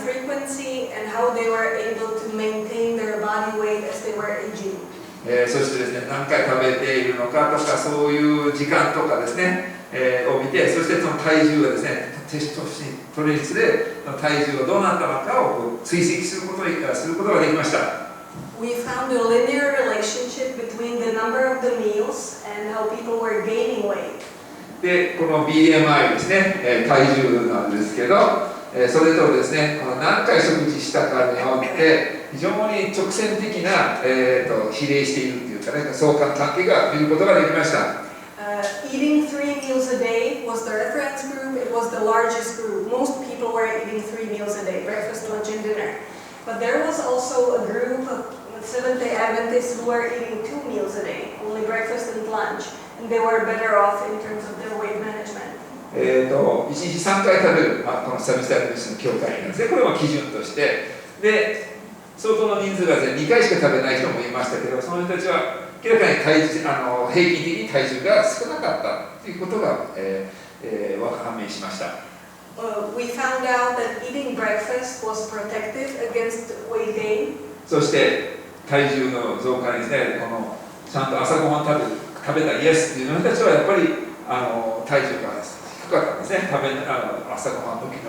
frequency, and how they were able to maintain their body weight as they were aging. そしてですね、何回食べているのかとか、そういう時間とかですね、を見て、そしてその体重がですね、テストに取る率で体重がどうなったのかを追跡することができました。We found a linear relationship between the number of the meals and how people were gaining weight. で、この BMI ですね、体重なんですけど、それとですね、何回食事したかによって非常に直線的な、比例しているというかね、相関関係が見ることができました。Eating 3 meals a day was the reference group. It was the largest group. Most people were eating 3 meals a day, breakfast, lunch, and dinner. But there was also a group of Seventh-day Adventists who were eating 2 meals a day, only breakfast and lunch, and they were better off in terms of their weight management. 1日3回食べる、このセブンス・アドベンティストの教会なんですね。これも基準として、で、相当の人数が2回しか食べない人もいましたけど、その人たちは明らかに平均的に体重が少なかったということが、判明しました。We found out that eating breakfast was protective against weight gain. そして体重の増加にですね、ちゃんと朝ごはん食べたイエスという人たちはやっぱり体重が低かったんですね。朝ごはんの時の